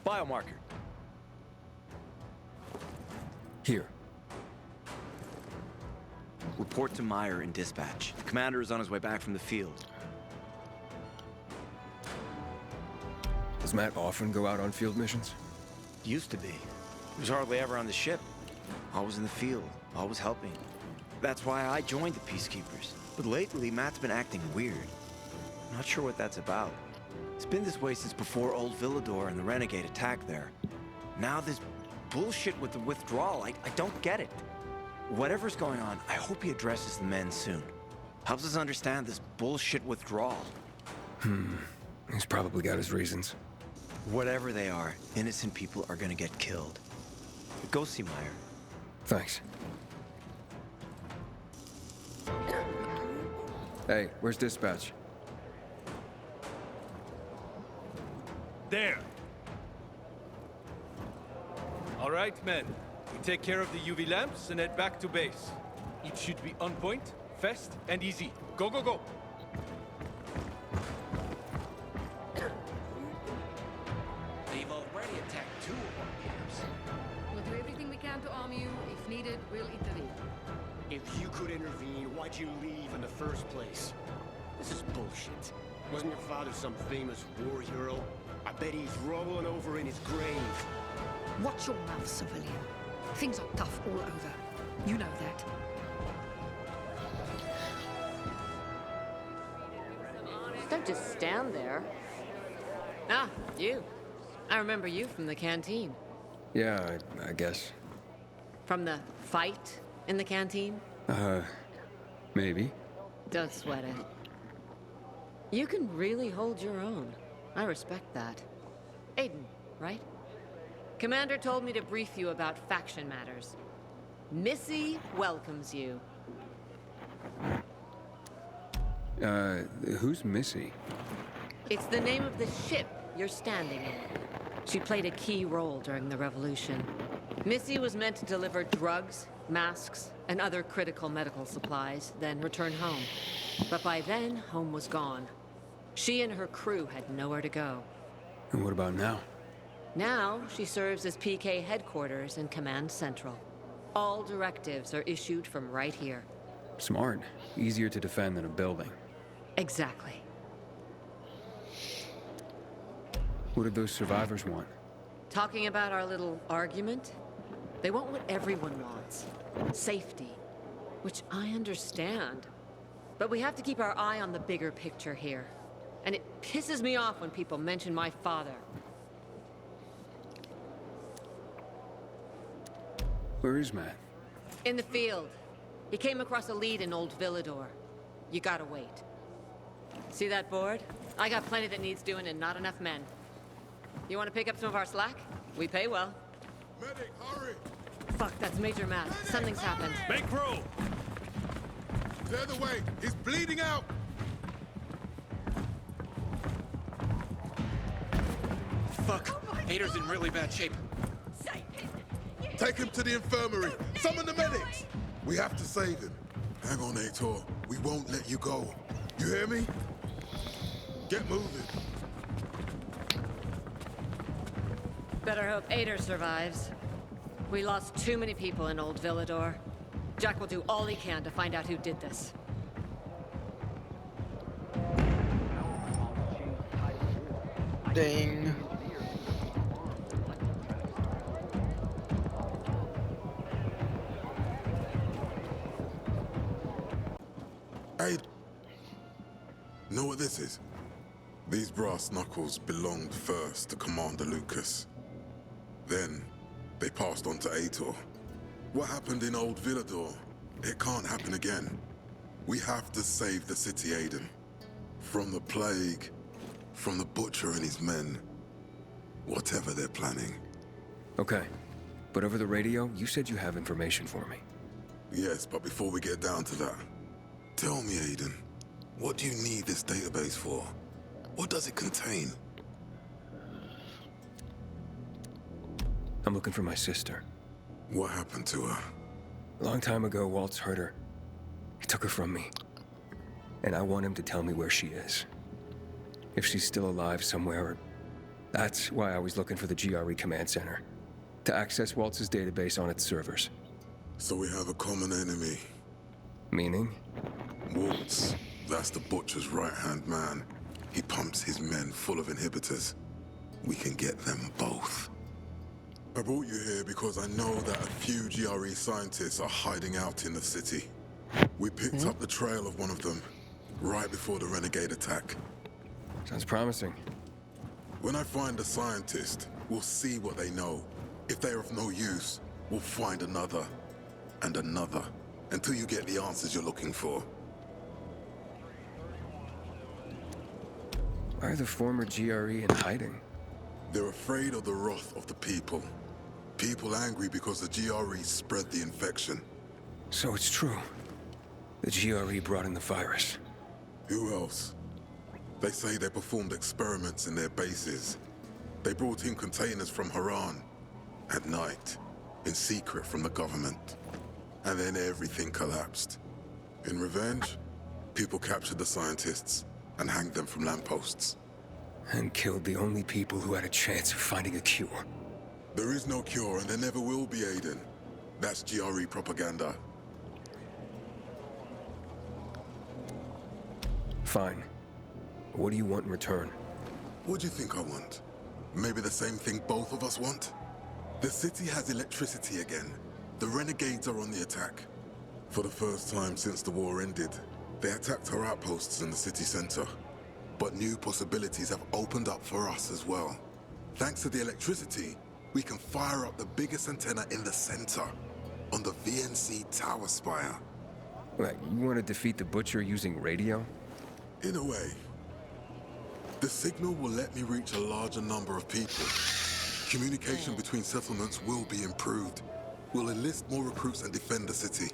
Biomarker. Here. Report to Meyer in dispatch. The commander is on his way back from the field. Does Matt often go out on field missions? Used to be. He was hardly ever on the ship. Always in the field, always helping. That's why I joined the Peacekeepers. But lately, Matt's been acting weird. Not sure what that's about. It's been this way since before old Vilador and the Renegade attack there. Now this bullshit with the withdrawal, I don't get it. Whatever's going on, I hope he addresses the men soon. Helps us understand this bullshit withdrawal. He's probably got his reasons. Whatever they are, innocent people are gonna get killed. Go see Meyer. Thanks. Hey, where's dispatch? There. All right, men. We take care of the UV lamps and head back to base. It should be on point, fast, and easy. Go, go, go! They've already attacked 2 of our camps. We'll do everything we can to arm you. If needed, we'll intervene. If you could intervene, why'd you leave in the first place? This is bullshit. Wasn't your father some famous war hero? I bet he's rolling over in his grave. Watch your mouth, civilian. Things are tough all over. You know that. Don't just stand there. Ah, you. I remember you from the canteen. Yeah, I guess. From the fight in the canteen? Maybe. Don't sweat it. You can really hold your own. I respect that. Aiden, right? Commander told me to brief you about faction matters. Missy welcomes you. Who's Missy? It's the name of the ship you're standing in. She played a key role during the revolution. Missy was meant to deliver drugs, masks, and other critical medical supplies, then return home. But by then, home was gone. She and her crew had nowhere to go. And what about now? Now, she serves as PK headquarters in Command Central. All directives are issued from right here. Smart. Easier to defend than a building. Exactly. What did those survivors want? Talking about our little argument? They want what everyone wants. Safety. Which I understand. But we have to keep our eye on the bigger picture here. And it pisses me off when people mention my father. Where is Matt? In the field. He came across a lead in old Vilador. You gotta wait. See that board? I got plenty that needs doing and not enough men. You wanna pick up some of our slack? We pay well. Medic, hurry! Fuck, that's Major Matt. Something's happened. Make room! Clear the way! He's bleeding out! Fuck! Hader's in really bad shape. Take him to the infirmary! Summon the medics! We have to save him. Hang on, Aitor. We won't let you go. You hear me? Get moving. Better hope Ader survives. We lost too many people in old Vilador. Jack will do all he can to find out who did this. Ding. Hey, know what this is? These brass knuckles belonged first to Commander Lucas. Then, they passed on to Aitor. What happened in old Vilador, it can't happen again. We have to save the city, Aiden. From the plague, from the Butcher and his men. Whatever they're planning. Okay. But over the radio, you said you have information for me. Yes, but before we get down to that, tell me, Aiden, what do you need this database for? What does it contain? I'm looking for my sister. What happened to her? A long time ago, Waltz hurt her. He took her from me. And I want him to tell me where she is. If she's still alive somewhere, That's why I was looking for the GRE command center. To access Waltz's database on its servers. So we have a common enemy. Meaning? Waltz. That's the Butcher's right-hand man. He pumps his men full of inhibitors. We can get them both. I brought you here because I know that a few GRE scientists are hiding out in the city. We picked up the trail of one of them, right before the renegade attack. Sounds promising. When I find a scientist, we'll see what they know. If they're of no use, we'll find another, and another, until you get the answers you're looking for. Why are the former GRE in hiding? They're afraid of the wrath of the people. People angry because the GRE spread the infection. So it's true. The GRE brought in the virus. Who else? They say they performed experiments in their bases. They brought in containers from Haran. At night, in secret from the government. And then everything collapsed. In revenge, people captured the scientists and hanged them from lampposts. And killed the only people who had a chance of finding a cure. There is no cure and there never will be, Aiden. That's GRE propaganda. Fine. What do you want in return? What do you think I want? Maybe the same thing both of us want? The city has electricity again. The renegades are on the attack. For the first time since the war ended, they attacked our outposts in the city center. But new possibilities have opened up for us as well. Thanks to the electricity, we can fire up the biggest antenna in the center, on the VNC tower spire. What, you want to defeat the Butcher using radio? In a way. The signal will let me reach a larger number of people. Communication between settlements will be improved. We'll enlist more recruits and defend the city.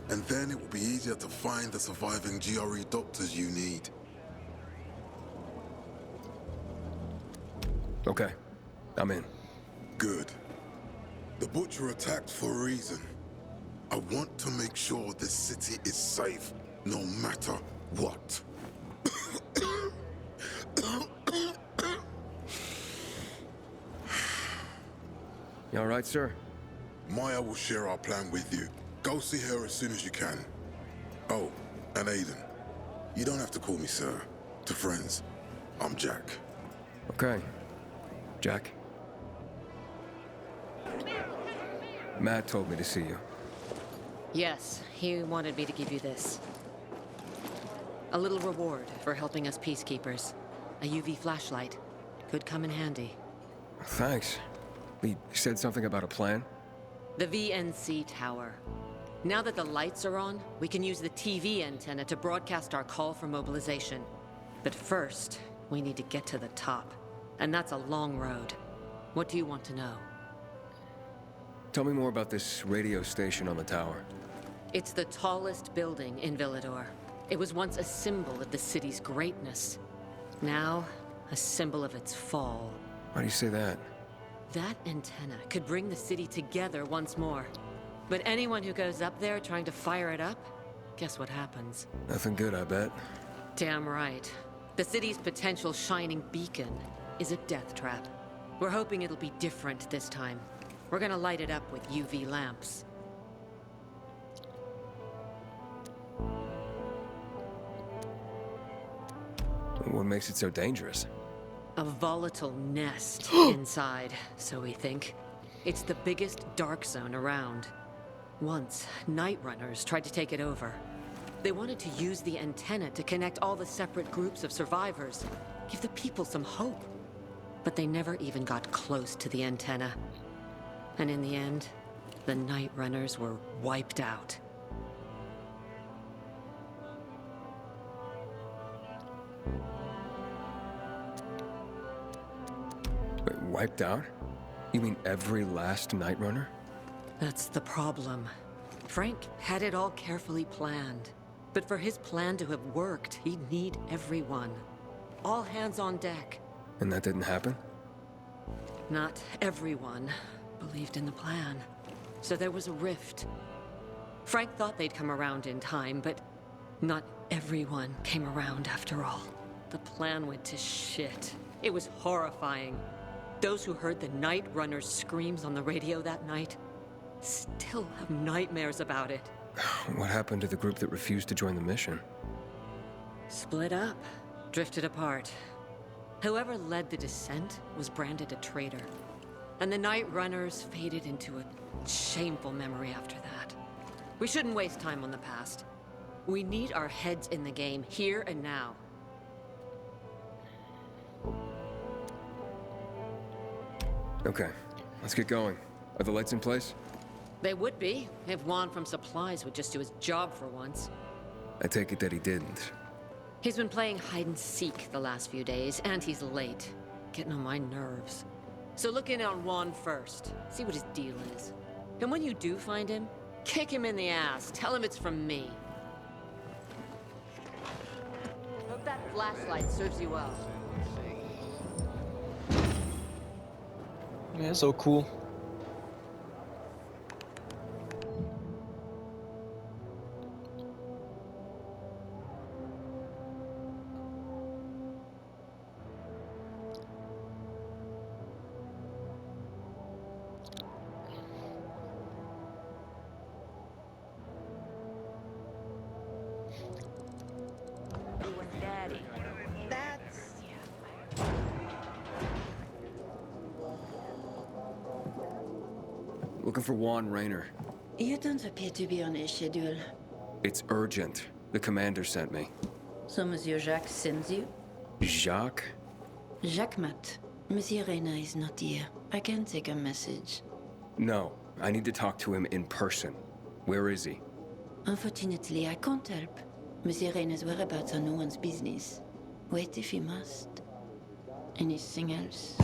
And then it will be easier to find the surviving GRE doctors you need. Okay, I'm in. Good. The Butcher attacked for a reason. I want to make sure this city is safe, no matter what. You all right, sir? Maya will share our plan with you. Go see her as soon as you can. Oh, and Aiden. You don't have to call me sir. To friends, I'm Jack. Okay. Jack? Matt told me to see you. Yes, he wanted me to give you this. A little reward for helping us peacekeepers. A UV flashlight. Could come in handy. Thanks. He said something about a plan? The VNC tower. Now that the lights are on, we can use the TV antenna to broadcast our call for mobilization. But first, we need to get to the top. And that's a long road. What do you want to know? Tell me more about this radio station on the tower. It's the tallest building in Vilador. It was once a symbol of the city's greatness. Now, a symbol of its fall. Why do you say that? That antenna could bring the city together once more. But anyone who goes up there trying to fire it up, guess what happens? Nothing good, I bet. Damn right. The city's potential shining beacon is a death trap. We're hoping it'll be different this time. We're gonna light it up with UV lamps. What makes it so dangerous? A volatile nest inside, so we think. It's the biggest dark zone around. Once, night runners tried to take it over. They wanted to use the antenna to connect all the separate groups of survivors, give the people some hope. But they never even got close to the antenna. And in the end, the night runners were wiped out. Wait, wiped out? You mean every last Night Runner? That's the problem. Frank had it all carefully planned. But for his plan to have worked, he'd need everyone. All hands on deck. And that didn't happen? Not everyone believed in the plan. So there was a rift. Frank thought they'd come around in time, but not everyone came around after all. The plan went to shit. It was horrifying. Those who heard the Night Runner's screams on the radio that night still have nightmares about it. What happened to the group that refused to join the mission? Split up, drifted apart. Whoever led the descent was branded a traitor. And the Night Runners faded into a shameful memory after that. We shouldn't waste time on the past. We need our heads in the game, here and now. Okay, let's get going. Are the lights in place? They would be, if Juan from Supplies would just do his job for once. I take it that he didn't. He's been playing hide-and-seek the last few days, and he's late. Getting on my nerves. So look in on Juan first. See what his deal is. And when you do find him, kick him in the ass. Tell him it's from me. Hope that flashlight serves you well. Man, so cool. Looking for Juan Raynor. You don't appear to be on his schedule. It's urgent. The commander sent me. So Monsieur Jacques sends you? Jacques? Jacques Mat. Monsieur Reyna is not here. I can take a message. No, I need to talk to him in person. Where is he? Unfortunately, I can't help. Monsieur Reyna's whereabouts are no one's business. Wait if you must. Anything else?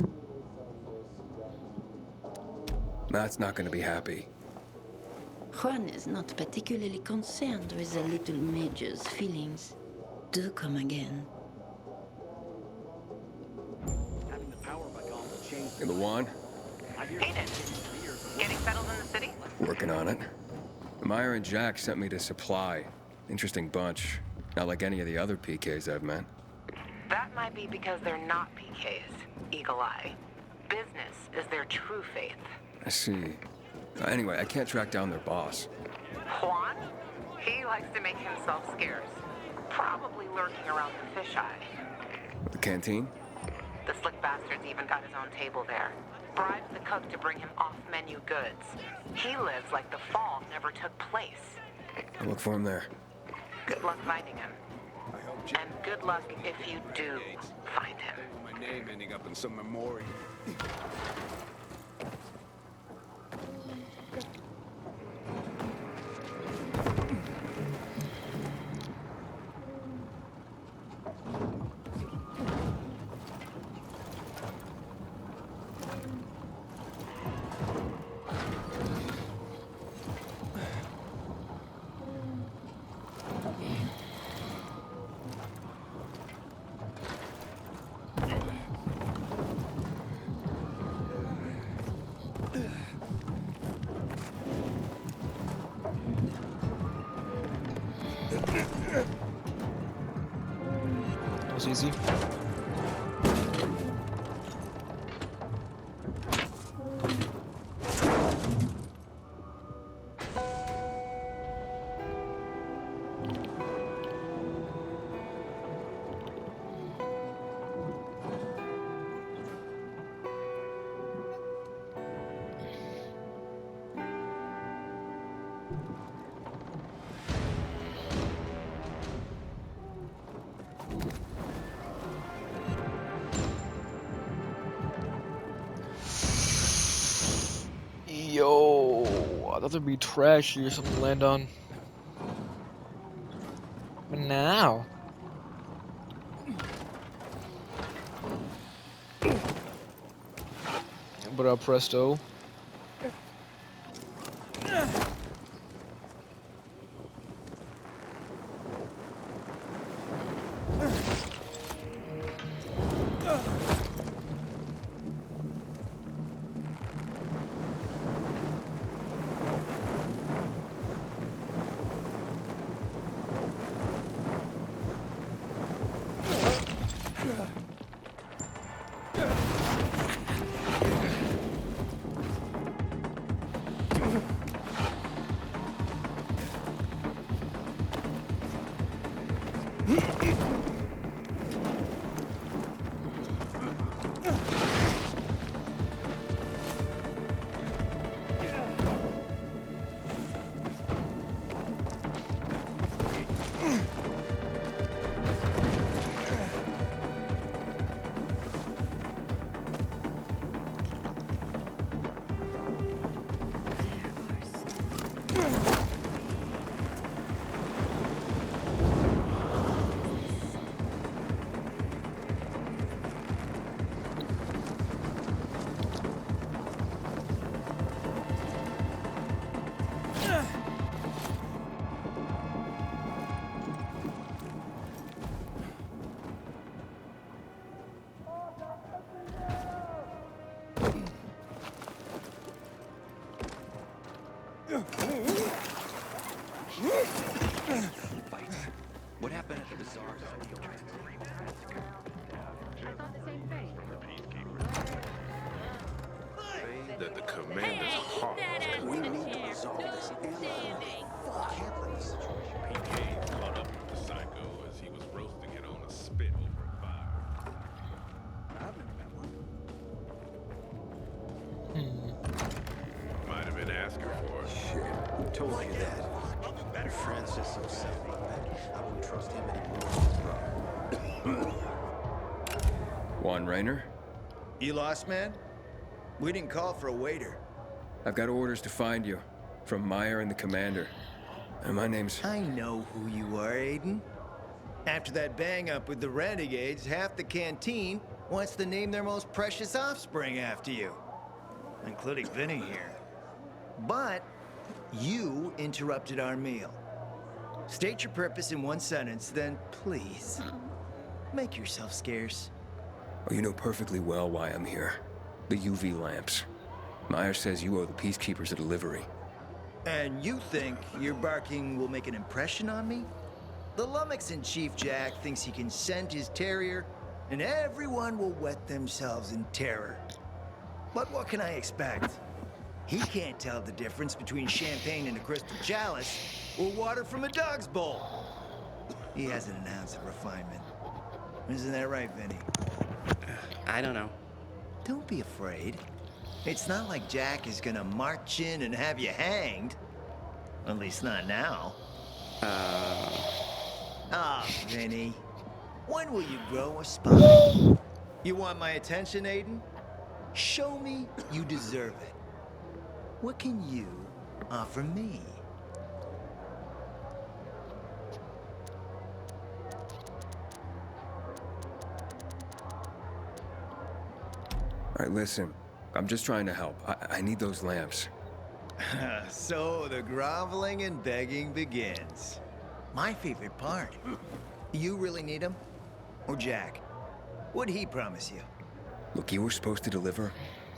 Matt's not gonna be happy. Juan is not particularly concerned with the little major's feelings. Do come again. In the Juan? Hayden, getting settled in the city? Working on it. Meyer and Jack sent me to Supply. Interesting bunch. Not like any of the other PKs I've met. That might be because they're not PKs, Eagle Eye. Business is their true faith. I see. Anyway, I can't track down their boss. Juan? He likes to make himself scarce. Probably lurking around the fisheye. The canteen? The slick bastard's even got his own table there. Bribes the cook to bring him off-menu goods. He lives like the fall never took place. I'll look for him there. Good luck finding him. And good luck if you do find him. My name ending up in some memorial. That was easy. Yo, I thought there'd be trash here or something to land on. But now. But presto. What happened at the bazaar? That the commander's heart We need to resolve this amicably. Can't let this situation. PK caught up with the psycho as he was roasting it on a spit over a fire. Might have been asking for it. Shit. Who told you that? Francis himself. I wouldn't trust him anymore. Juan Raynor? You lost, man? We didn't call for a waiter. I've got orders to find you. From Meyer and the commander. And my name's... I know who you are, Aiden. After that bang-up with the Renegades, half the canteen wants to name their most precious offspring after you. Including Vinny here. But you interrupted our meal. State your purpose in one sentence, then please, make yourself scarce. Oh, you know perfectly well why I'm here. The UV lamps. Meyer says you owe the Peacekeepers a delivery. And you think your barking will make an impression on me? The Lummox-in-Chief Jack thinks he can send his terrier, and everyone will wet themselves in terror. But what can I expect? He can't tell the difference between champagne in a crystal chalice or water from a dog's bowl. He hasn't an ounce of refinement. Isn't that right, Vinny? I don't know. Don't be afraid. It's not like Jack is gonna march in and have you hanged. At least not now. Ah, Vinny. When will you grow a spine? You want my attention, Aiden? Show me you deserve it. What can you offer me? All right, listen. I'm just trying to help. I need those lamps. So the groveling and begging begins. My favorite part. You really need them? Or Jack? What'd he promise you? Look, you were supposed to deliver,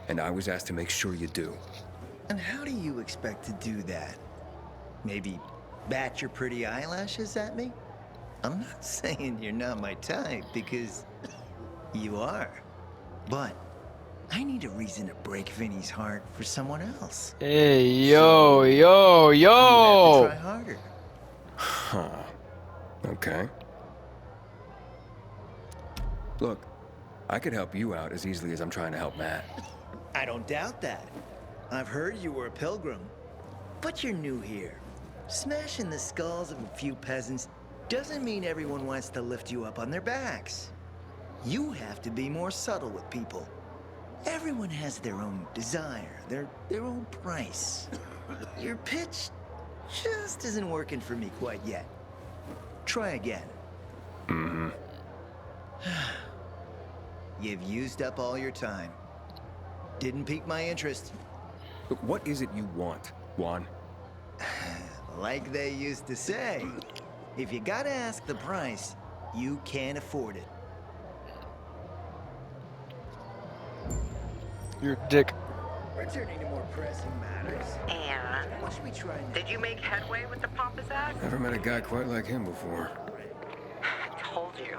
and I was asked to make sure you do. And how do you expect to do that? Maybe bat your pretty eyelashes at me? I'm not saying you're not my type, because you are. But I need a reason to break Vinny's heart for someone else. Hey, yo, yo, You have yo! to try harder. Huh. Okay. Look, I could help you out as easily as I'm trying to help Matt. I don't doubt that. I've heard you were a pilgrim. But you're new here. Smashing the skulls of a few peasants doesn't mean everyone wants to lift you up on their backs. You have to be more subtle with people. Everyone has their own desire, their own price. Your pitch just isn't working for me quite yet. Try again. Mm-hmm. You've used up all your time. Didn't pique my interest. Look, what is it you want, Juan? Like they used to say, if you gotta ask the price, you can't afford it. You're a dick. Returning to more pressing matters. And What should we try next? did you make headway with the pompous act? Never met a guy quite like him before. I told you.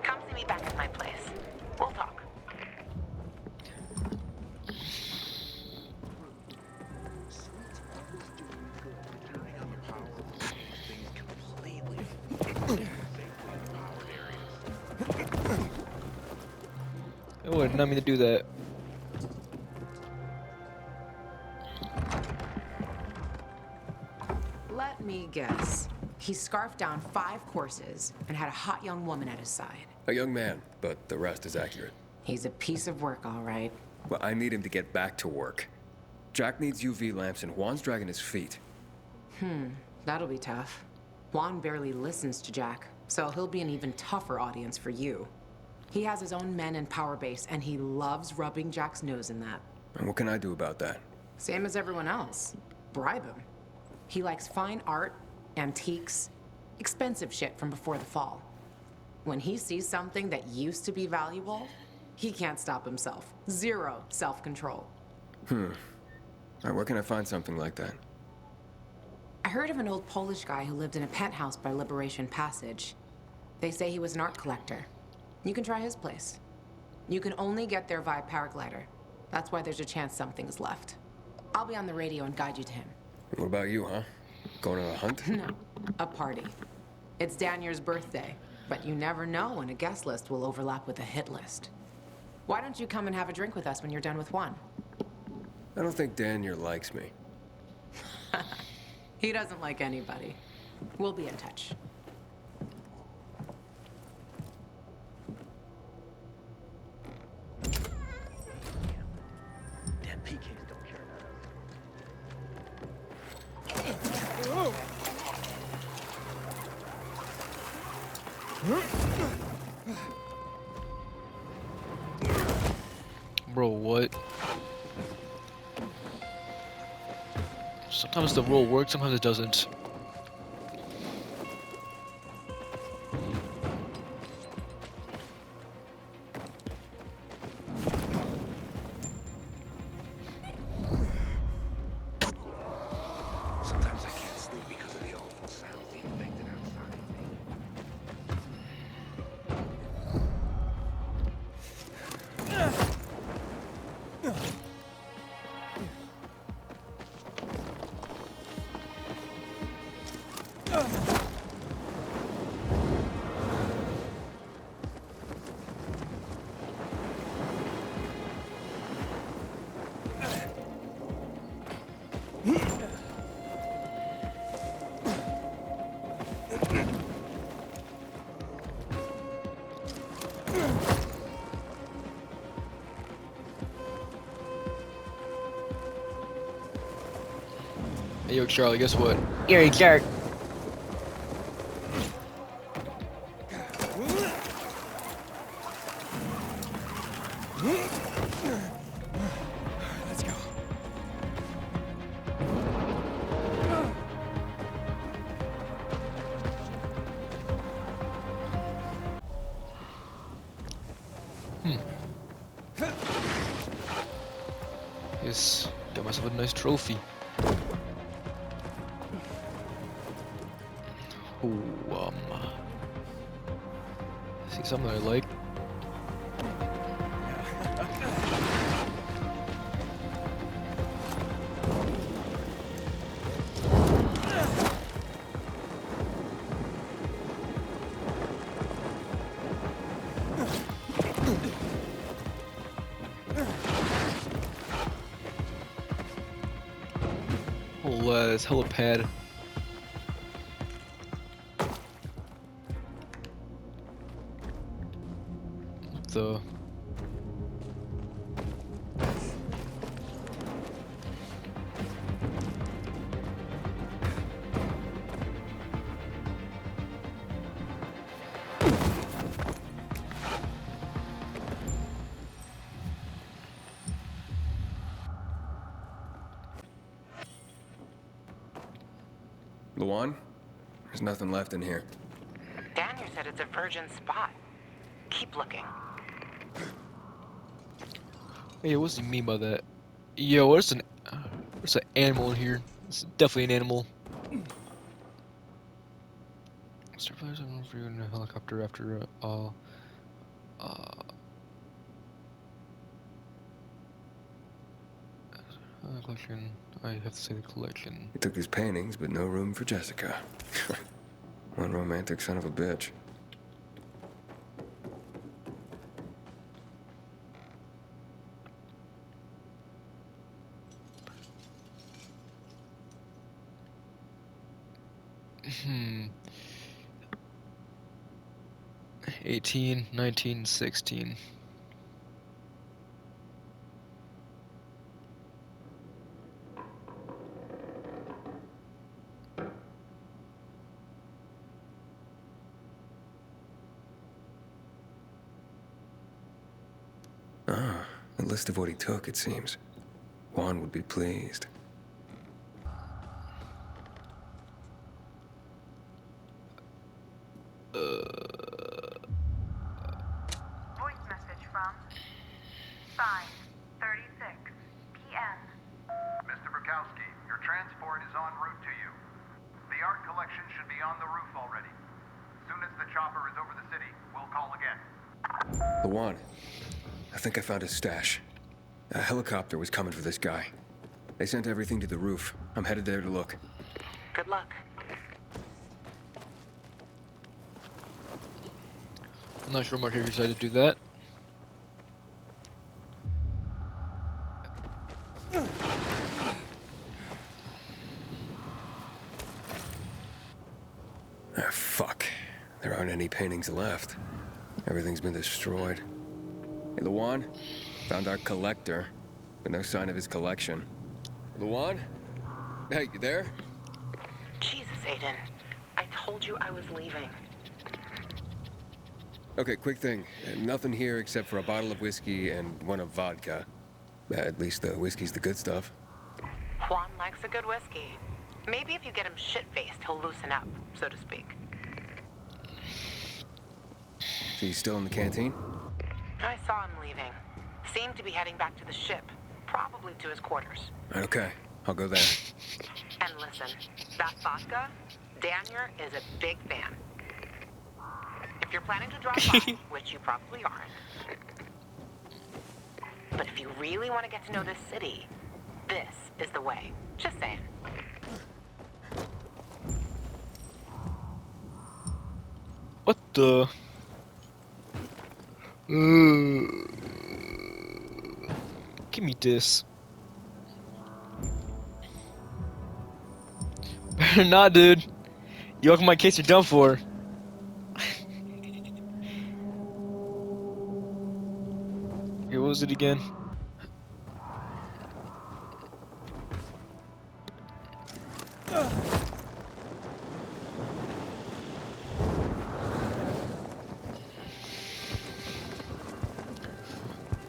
Come see me back at my place. We'll talk. I would not mean to do that. Let me guess. He scarfed down 5 courses and had a hot young woman at his side. A young man, but the rest is accurate. He's a piece of work, all right. Well, I need him to get back to work. Jack needs UV lamps, and Juan's dragging his feet. That'll be tough. Juan barely listens to Jack, so he'll be an even tougher audience for you. He has his own men and power base, and he loves rubbing Jack's nose in that. And what can I do about that? Same as everyone else. Bribe him. He likes fine art, antiques, expensive shit from before the fall. When he sees something that used to be valuable, he can't stop himself. 0 self-control. All right, where can I find something like that? I heard of an old Polish guy who lived in a penthouse by Liberation Passage. They say he was an art collector. You can try his place. You can only get there via paraglider. That's why there's a chance something's left. I'll be on the radio and guide you to him. What about you, huh? Going on a hunt? No, a party. It's Danier's birthday, but you never know when a guest list will overlap with a hit list. Why don't you come and have a drink with us when you're done with one? I don't think Danier likes me. He doesn't like anybody. We'll be in touch. Damn PKs don't care Bro, what? Sometimes the roll works, sometimes it doesn't. Sometimes I can't sleep because of the awful sounds the infected outside Hey, yo, Charlie, guess what? You're a jerk. Let's go. Yes, got myself a nice trophy. Ooh, see something I like. Oh, this helipad. The Luan? There's nothing left in here. Daniel said it's a virgin spot. Keep looking. Hey, what's he mean by that? Yo, what's an animal in here? It's definitely an animal. Survivors are for you in a helicopter after collection. I have to say the collection. He took his paintings, but no room for Jessica. One romantic son of a bitch. Hmm. 18, 19, 16. Ah, a list of what he took, it seems. Juan would be pleased. Voice message from 5:36 p.m. Mr. Bukowski, your transport is en route to you. art collection should be on the roof already. As soon as the chopper is over the city, we'll call again. Luan, I think I found his stash. A helicopter was coming for this guy. They sent everything to the roof. I'm headed there to look. Good luck. I'm not sure why he decided to do that. Ah, fuck. There aren't any paintings left. Everything's been destroyed. Hey, Luan? Found our collector, but no sign of his collection. Luan? Hey, you there? Jesus, Aiden. I told you I was leaving. Okay, quick thing. Nothing here except for a bottle of whiskey and one of vodka. At least the whiskey's the good stuff. Juan likes a good whiskey. Maybe if you get him shit-faced, he'll loosen up, so to speak. He's still in the canteen? I saw him leaving. Seemed to be heading back to the ship, probably to his quarters. Okay, I'll go there. And listen, that vodka, Daniel is a big fan. If you're planning to drop by, which you probably aren't, but if you really want to get to know this city, this is the way. Just saying. What the? Give me this. Better not, dude. You open my case, you're done for. Here, what was it again?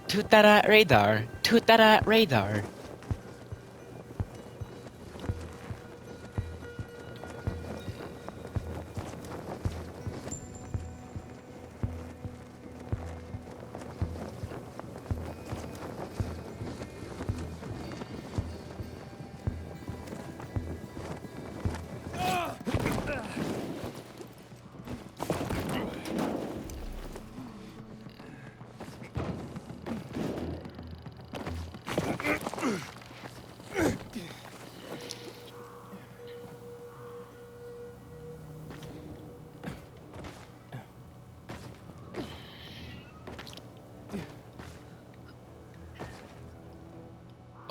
Tutara radar. Tutara radar.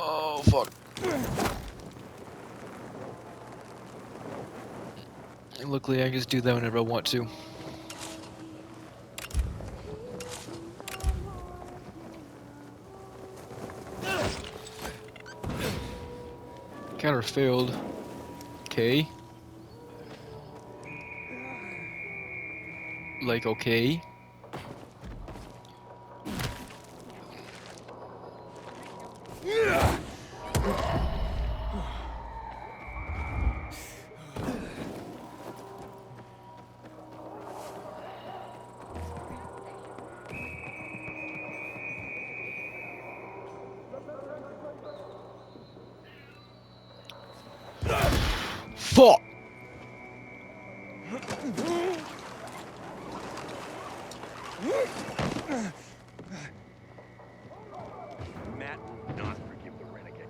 Oh, fuck. Luckily, I can just do that whenever I want to. Counter failed. Okay. Like, okay. Fuck! Matt will not forgive the renegade.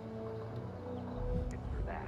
It's for that.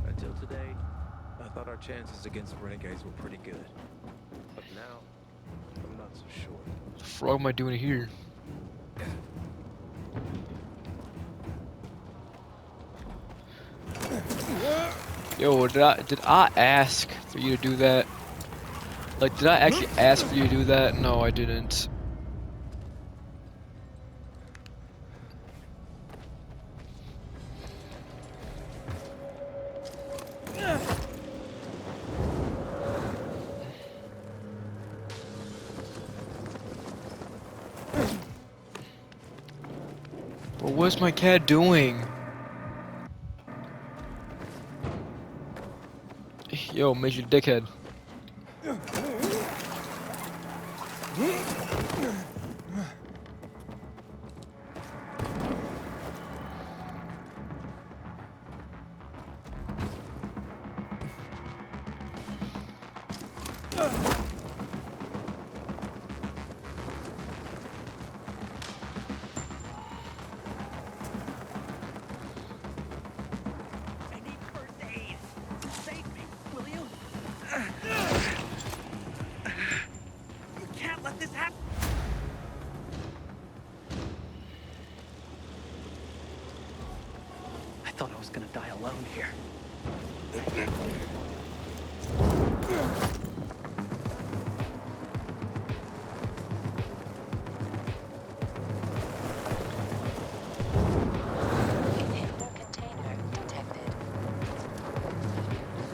Until today, I thought our chances against the renegades were pretty good. But now, I'm not so sure. What the frog am I doing here? Yo, did I ask for you to do that? Like, did I actually ask for you to do that? No, I didn't. But what's my cat doing? Yo, Major Dickhead. I thought I was gonna die alone here.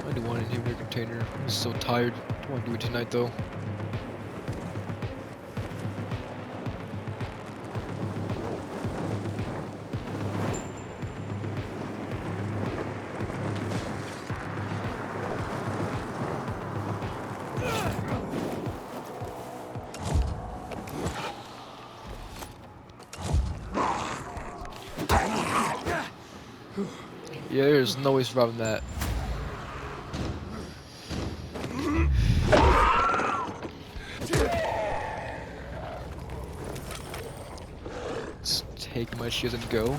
I do want an inhibitor container. I'm so tired. Don't want to do it tonight though. Yeah, there's no way surviving that. Let's take my shields and go.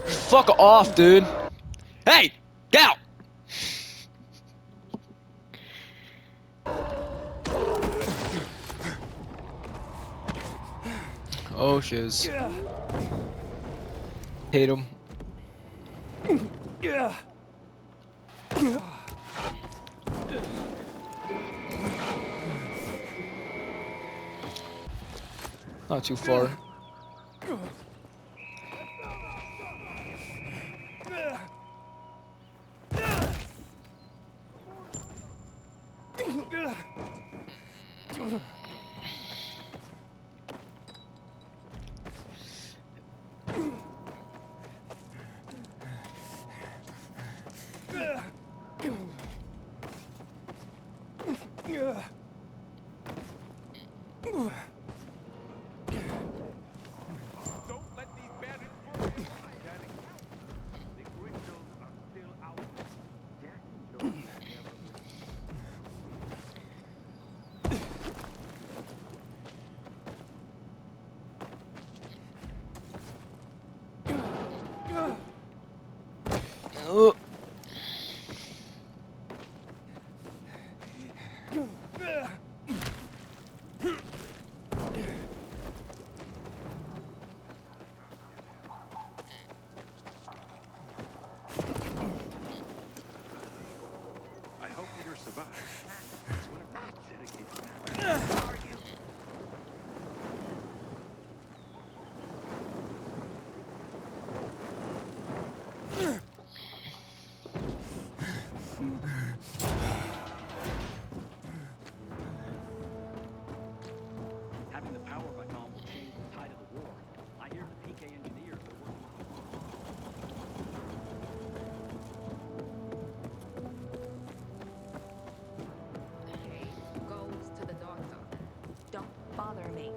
Fuck off, dude! Hey! Get out! Oh, shiz. Hate him. Not too far. I hope Peter survives. It's one of my dedicated. Are you? Having the power of a bomb will change the tide of the war. I hear the PK engineers are working. Goes to the doctor. Don't bother me.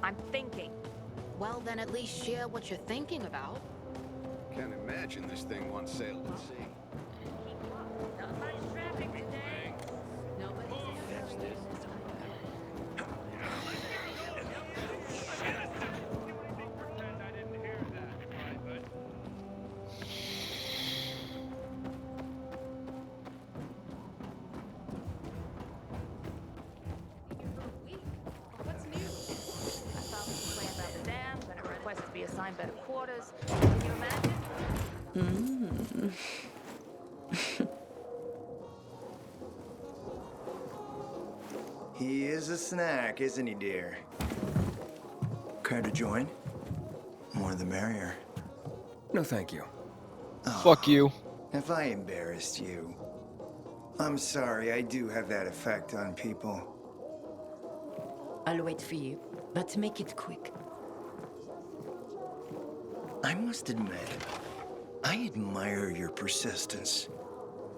I'm thinking. Well, then at least share what you're thinking about. Can't imagine this thing once sailed at sea. What's new? I found some plans about the dams and a request to be assigned better quarters. Can you imagine? He is a snack, isn't he, dear? Care to join? More the merrier. No, thank you. Fuck you. If I embarrassed you, I'm sorry, I do have that effect on people. I'll wait for you, but make it quick. I must admit, I admire your persistence.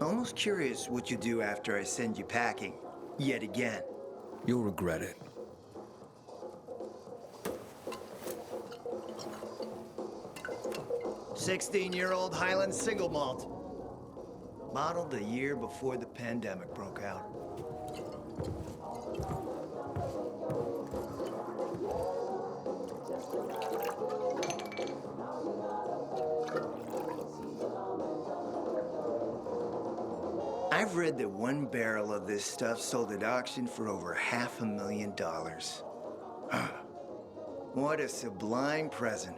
Almost curious what you do after I send you packing, yet again. You'll regret it. "16-year-old Highland single malt. Bottled a year before the pandemic broke out. I've read that one barrel of this stuff sold at auction for over $500,000. What a sublime present.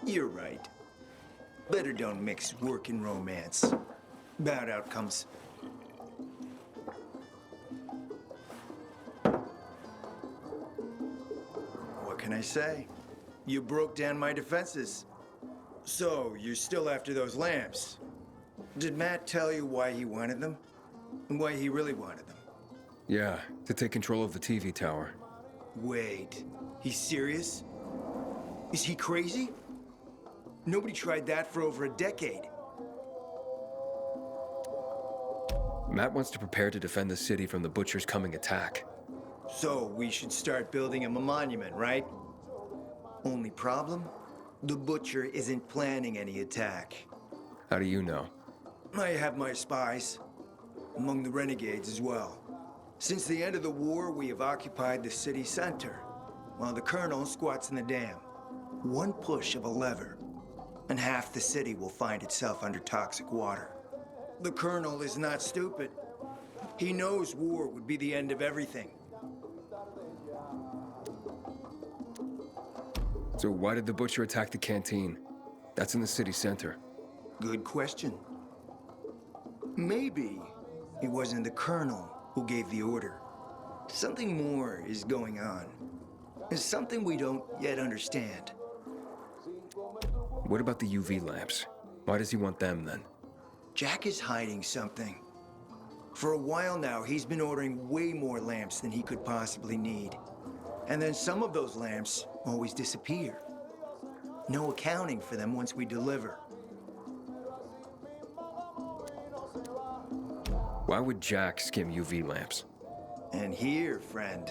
You're right. Better don't mix work and romance. Bad outcomes. What can I say? You broke down my defenses. So, you're still after those lamps. Did Matt tell you why he wanted them? And why he really wanted them? Yeah, to take control of the TV tower. Wait, he's serious? Is he crazy? Nobody tried that for over a decade. Matt wants to prepare to defend the city from the Butcher's coming attack. So we should start building him a monument, right? Only problem? The Butcher isn't planning any attack. How do you know? I have my spies. Among the renegades as well. Since the end of the war, we have occupied the city center, while the Colonel squats in the dam. One push of a lever, and half the city will find itself under toxic water. The Colonel is not stupid. He knows war would be the end of everything. So why did the Butcher attack the canteen? That's in the city center. Good question. Maybe it wasn't the Colonel who gave the order. Something more is going on. It's something we don't yet understand. What about the UV lamps? Why does he want them then? Jack is hiding something. For a while now, he's been ordering way more lamps than he could possibly need. And then some of those lamps always disappear. No accounting for them once we deliver. Why would Jack skim UV lamps? And here, friend,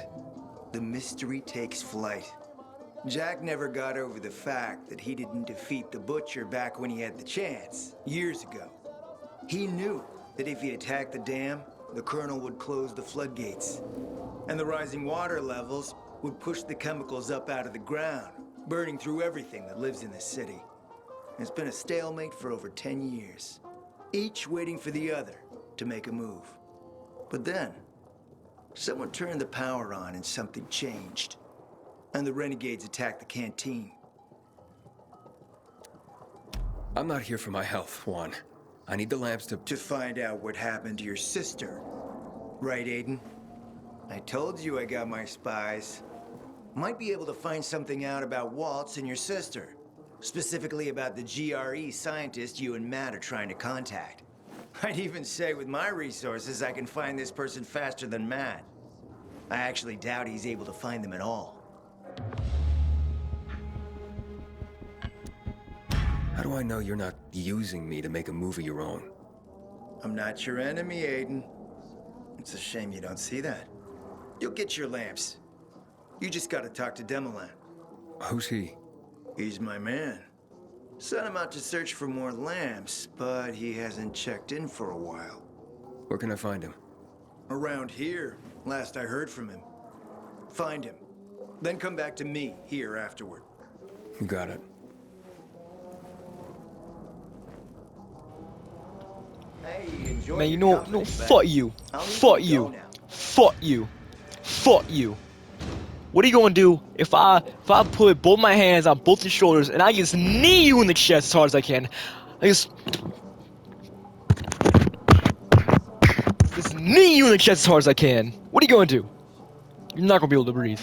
the mystery takes flight. Jack never got over the fact that he didn't defeat the Butcher back when he had the chance, years ago. He knew that if he attacked the dam, the Colonel would close the floodgates. And the rising water levels would push the chemicals up out of the ground, burning through everything that lives in the city. It's been a stalemate for over 10 years, each waiting for the other to make a move. But then, someone turned the power on and something changed. And the renegades attacked the canteen. I'm not here for my health, Juan. I need the lamps to find out what happened to your sister. Right, Aiden? I told you I got my spies. Might be able to find something out about Waltz and your sister. Specifically about the GRE scientist you and Matt are trying to contact. I'd even say with my resources, I can find this person faster than Matt. I actually doubt he's able to find them at all. How do I know you're not using me to make a move of your own? I'm not your enemy, Aiden. It's a shame you don't see that. You'll get your lamps. You just gotta talk to Demolan. Who's he? He's my man. Sent him out to search for more lamps, but he hasn't checked in for a while. Where can I find him? Around here, last I heard from him. Find him. Then come back to me here afterward. You got it. Man, you know, fuck you. Fuck you. Fuck you. Fuck you. What are you gonna do if I put both my hands on both your shoulders and I just knee you in the chest as hard as I can? I just knee you in the chest as hard as I can. What are you gonna do? You're not gonna be able to breathe.